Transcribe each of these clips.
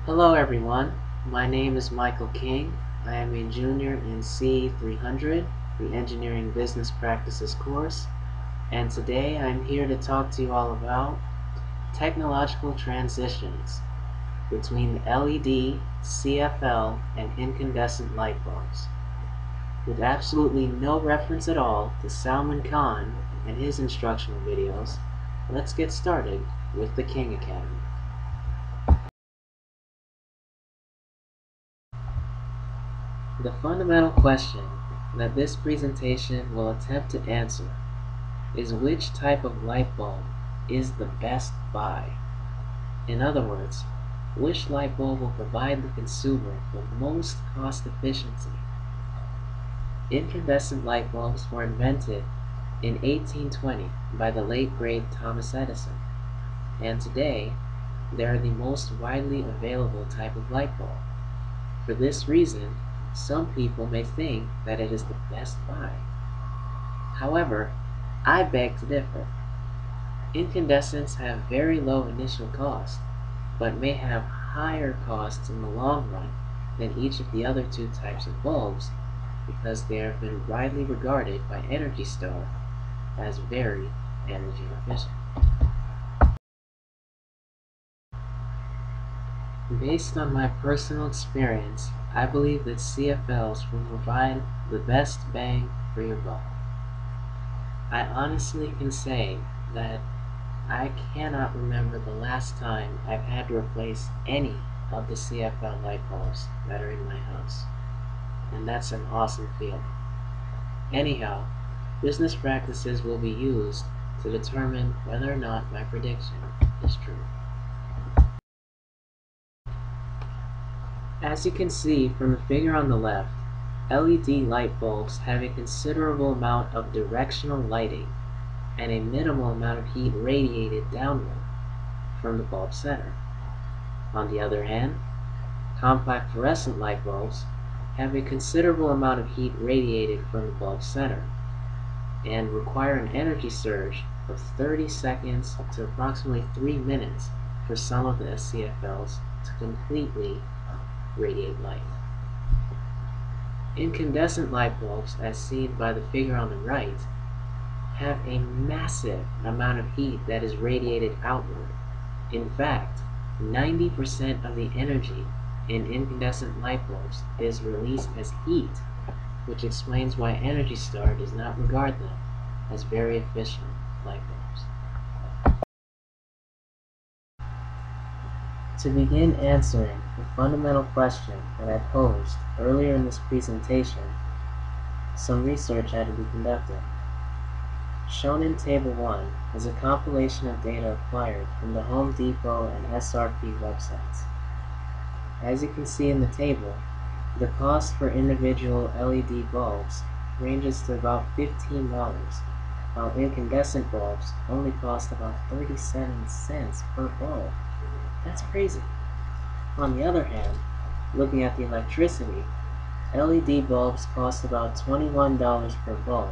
Hello everyone, my name is Michael King. I am a junior in CEE300, the Engineering Business Practices course, and today I'm here to talk to you all about technological transitions between LED, CFL, and incandescent light bulbs. With absolutely no reference at all to Salman Khan and his instructional videos, let's get started with the King Academy. The fundamental question that this presentation will attempt to answer is which type of light bulb is the best buy. In other words, which light bulb will provide the consumer the most cost efficiency. Incandescent light bulbs were invented in 1820 by the late great Thomas Edison, and today they are the most widely available type of light bulb. For this reason, some people may think that it is the best buy. However, I beg to differ. Incandescents have very low initial cost, but may have higher costs in the long run than each of the other two types of bulbs because they have been widely regarded by Energy Star as very energy efficient. Based on my personal experience, I believe that CFLs will provide the best bang for your buck. I honestly can say that I cannot remember the last time I've had to replace any of the CFL light bulbs that are in my house, and that's an awesome feeling. Anyhow, business practices will be used to determine whether or not my prediction is true. As you can see from the figure on the left, LED light bulbs have a considerable amount of directional lighting and a minimal amount of heat radiated downward from the bulb center. On the other hand, compact fluorescent light bulbs have a considerable amount of heat radiated from the bulb center and require an energy surge of 30 seconds to approximately 3 minutes for some of the CFLs to completely radiate light. Incandescent light bulbs, as seen by the figure on the right, have a massive amount of heat that is radiated outward. In fact, 90% of the energy in incandescent light bulbs is released as heat, which explains why Energy Star does not regard them as very efficient light bulbs. To begin answering the fundamental question that I posed earlier in this presentation, some research had to be conducted. Shown in Table 1 is a compilation of data acquired from the Home Depot and SRP websites. As you can see in the table, the cost for individual LED bulbs ranges to about $15, while incandescent bulbs only cost about 37 cents per bulb. That's crazy. On the other hand, looking at the electricity, LED bulbs cost about $21 per bulb,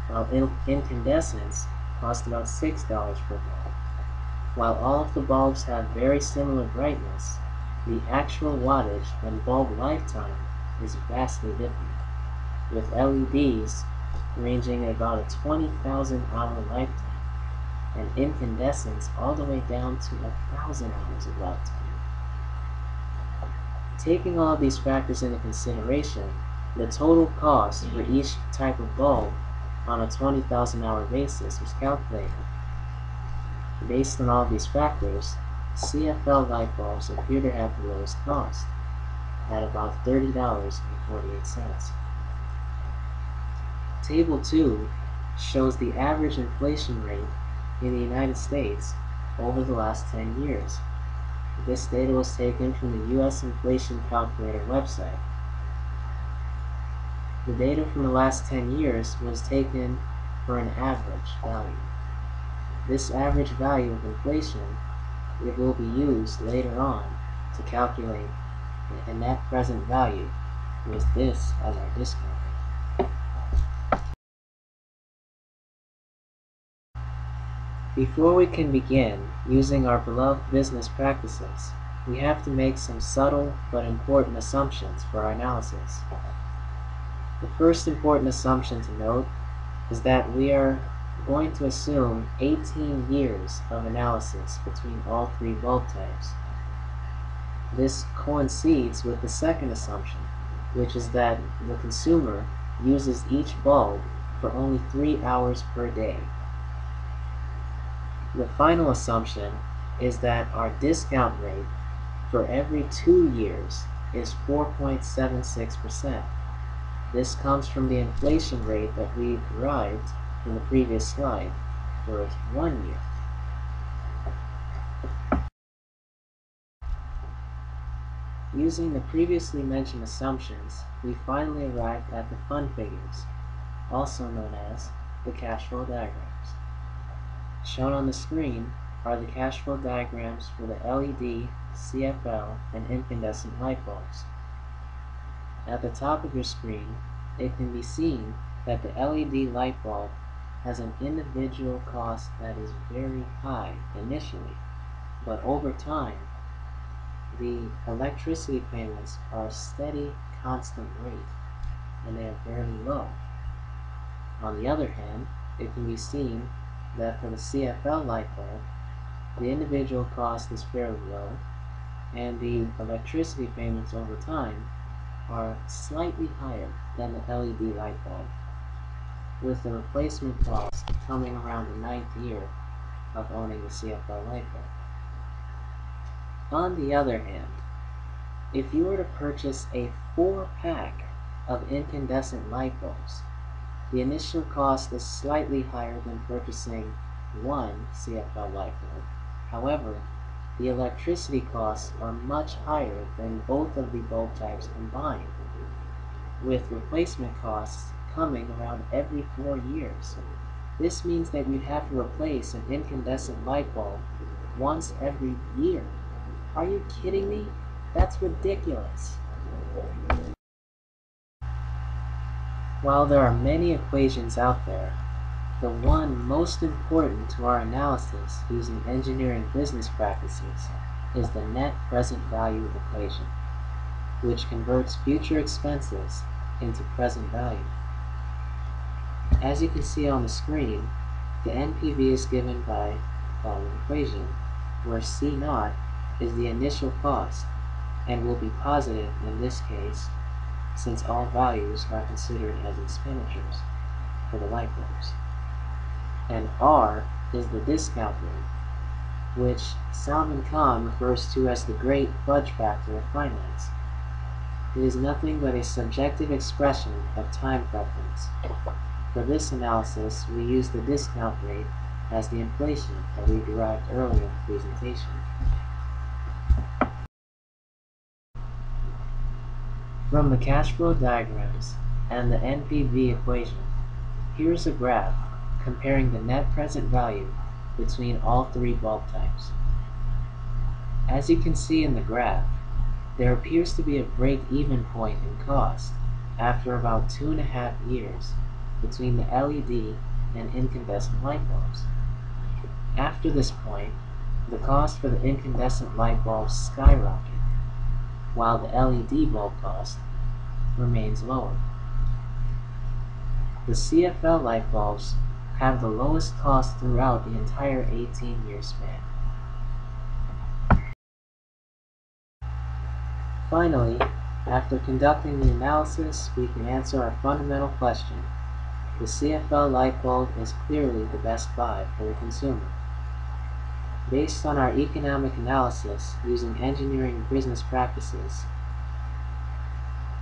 while incandescents cost about $6 per bulb. While all of the bulbs have very similar brightness, the actual wattage and bulb lifetime is vastly different, with LEDs ranging at about a 20,000 hour lifetime, and incandescents all the way down to 1,000 hours of lifetime. Taking all of these factors into consideration, the total cost for each type of bulb on a 20,000 hour basis was calculated. Based on all of these factors, CFL light bulbs appear to have the lowest cost, at about $30.48. Table 2 shows the average inflation rate in the United States over the last 10 years. This data was taken from the U.S. Inflation Calculator website. The data from the last 10 years was taken for an average value. This average value of inflation will be used later on to calculate a net present value with this as our discount rate. Before we can begin using our beloved business practices, we have to make some subtle but important assumptions for our analysis. The first important assumption to note is that we are going to assume 18 years of analysis between all three bulb types. This coincides with the second assumption, which is that the consumer uses each bulb for only 3 hours per day. The final assumption is that our discount rate for every 2 years is 4.76%. This comes from the inflation rate that we derived in the previous slide for 1 year. Using the previously mentioned assumptions, we finally arrived at the fun figures, also known as the cash flow diagrams. Shown on the screen are the cash flow diagrams for the LED, CFL, and incandescent light bulbs. At the top of your screen, it can be seen that the LED light bulb has an individual cost that is very high initially, but over time, the electricity payments are a steady, constant rate, and they are fairly low. On the other hand, it can be seen that for the CFL light bulb, the individual cost is fairly low, and the electricity payments over time are slightly higher than the LED light bulb, with the replacement cost coming around the 9th year of owning the CFL light bulb. On the other hand, if you were to purchase a 4-pack of incandescent light bulbs, the initial cost is slightly higher than purchasing one CFL light bulb. However, the electricity costs are much higher than both of the bulb types combined, with replacement costs coming around every 4 years. This means that you'd have to replace an incandescent light bulb once every year. Are you kidding me? That's ridiculous. While there are many equations out there, the one most important to our analysis using engineering business practices is the net present value equation, which converts future expenses into present value. As you can see on the screen, the NPV is given by the following equation, where C0 is the initial cost and will be positive in this case since all values are considered as expenditures for the light bulbs. And R is the discount rate, which Salman Khan refers to as the great fudge factor of finance. It is nothing but a subjective expression of time preference. For this analysis, we use the discount rate as the inflation that we derived earlier in the presentation. From the cash flow diagrams and the NPV equation, here's a graph comparing the net present value between all three bulb types. As you can see in the graph, there appears to be a break-even point in cost after about 2.5 years between the LED and incandescent light bulbs. After this point, the cost for the incandescent light bulbs skyrocket, while the LED bulb cost remains lower. The CFL light bulbs have the lowest cost throughout the entire 18-year span. Finally, after conducting the analysis, we can answer our fundamental question. The CFL light bulb is clearly the best buy for the consumer. Based on our economic analysis using engineering business practices,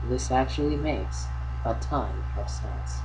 this actually makes a ton of sense.